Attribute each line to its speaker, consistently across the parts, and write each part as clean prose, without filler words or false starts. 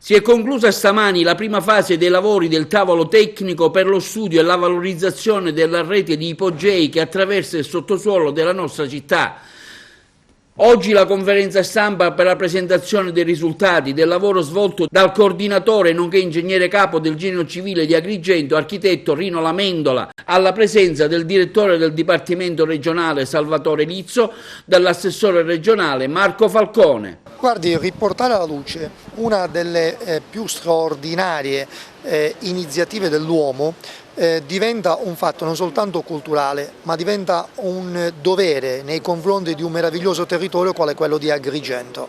Speaker 1: Si è conclusa stamani la prima fase dei lavori del tavolo tecnico per lo studio e la valorizzazione della rete di ipogei che attraversa il sottosuolo della nostra città. Oggi la conferenza stampa per la presentazione dei risultati del lavoro svolto dal coordinatore nonché ingegnere capo del Genio Civile di Agrigento, architetto Rino Lamendola, alla presenza del direttore del Dipartimento regionale Salvatore Lizzo, dell'assessore regionale Marco Falcone.
Speaker 2: Guardi, riportare alla luce una delle più straordinarie iniziative dell'uomo diventa un fatto non soltanto culturale, ma diventa un dovere nei confronti di un meraviglioso territorio quale quello di Agrigento.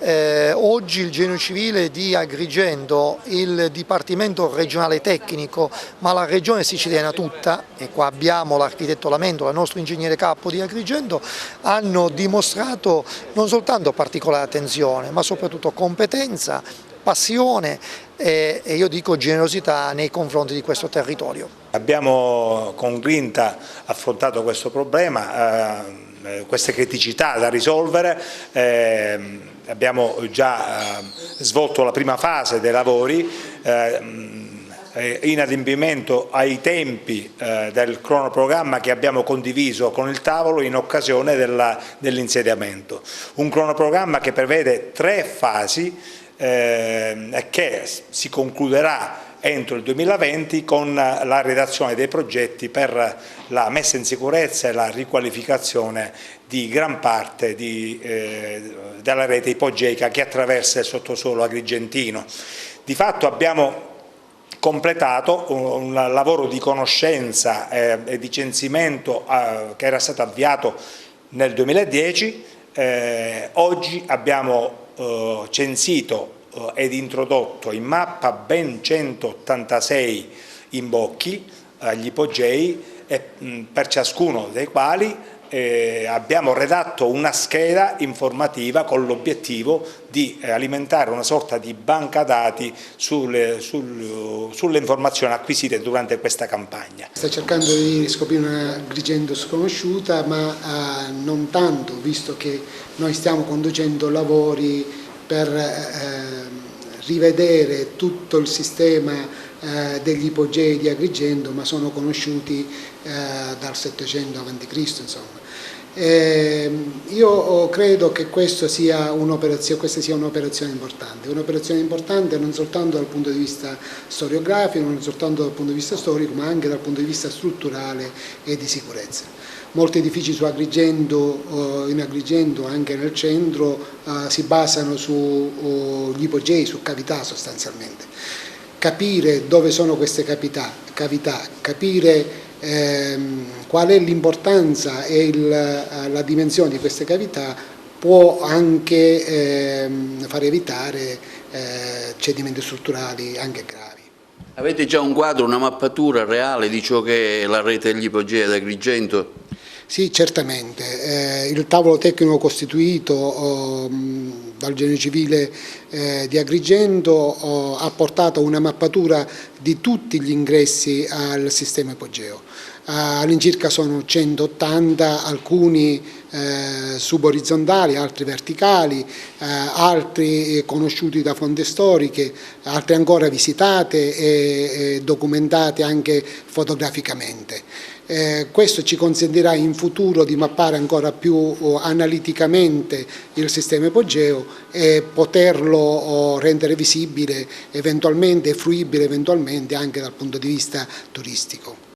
Speaker 2: Oggi il Genio Civile di Agrigento, il Dipartimento regionale tecnico, ma la regione siciliana tutta, e qua abbiamo l'architetto Lamendola, il nostro ingegnere capo di Agrigento, hanno dimostrato non soltanto particolare attenzione, ma soprattutto competenza, passione e io dico generosità nei confronti di questo territorio.
Speaker 3: Abbiamo con grinta affrontato questo problema, queste criticità da risolvere. Abbiamo già svolto la prima fase dei lavori in adempimento ai tempi del cronoprogramma che abbiamo condiviso con il tavolo in occasione dell'insediamento. Un cronoprogramma che prevede 3 fasi e che si concluderà entro il 2020 con la redazione dei progetti per la messa in sicurezza e la riqualificazione di gran parte della rete ipogeica che attraversa il sottosuolo agrigentino. Di fatto abbiamo completato un lavoro di conoscenza e di censimento che era stato avviato nel 2010. Oggi abbiamo censito ed introdotto in mappa ben 186 imbocchi agli ipogei e per ciascuno dei quali abbiamo redatto una scheda informativa con l'obiettivo di alimentare una sorta di banca dati sulle informazioni acquisite durante questa campagna.
Speaker 4: Sta cercando di riscoprire una Agrigento sconosciuta, ma non tanto, visto che noi stiamo conducendo lavori per rivedere tutto il sistema degli ipogei di Agrigento, ma sono conosciuti dal 700 a.C. insomma. Io credo che questa sia un'operazione importante non soltanto dal punto di vista storiografico, non soltanto dal punto di vista storico, ma anche dal punto di vista strutturale e di sicurezza. Molti edifici in Agrigento, anche nel centro, si basano sugli ipogei, su cavità sostanzialmente. Capire dove sono queste cavità, capire qual è l'importanza e la dimensione di queste cavità può anche far evitare cedimenti strutturali anche gravi.
Speaker 1: Avete già un quadro, una mappatura reale di ciò che è la rete degli ipogei ad Agrigento?
Speaker 4: Sì, certamente. Il tavolo tecnico costituito dal Genio Civile di Agrigento ha portato una mappatura di tutti gli ingressi al sistema ipogeo. All'incirca sono 180, alcuni suborizzontali, altri verticali, altri conosciuti da fonti storiche, altri ancora visitate e documentate anche fotograficamente. Questo ci consentirà in futuro di mappare ancora più analiticamente il sistema ipogeo e poterlo rendere visibile eventualmente e fruibile eventualmente anche dal punto di vista turistico.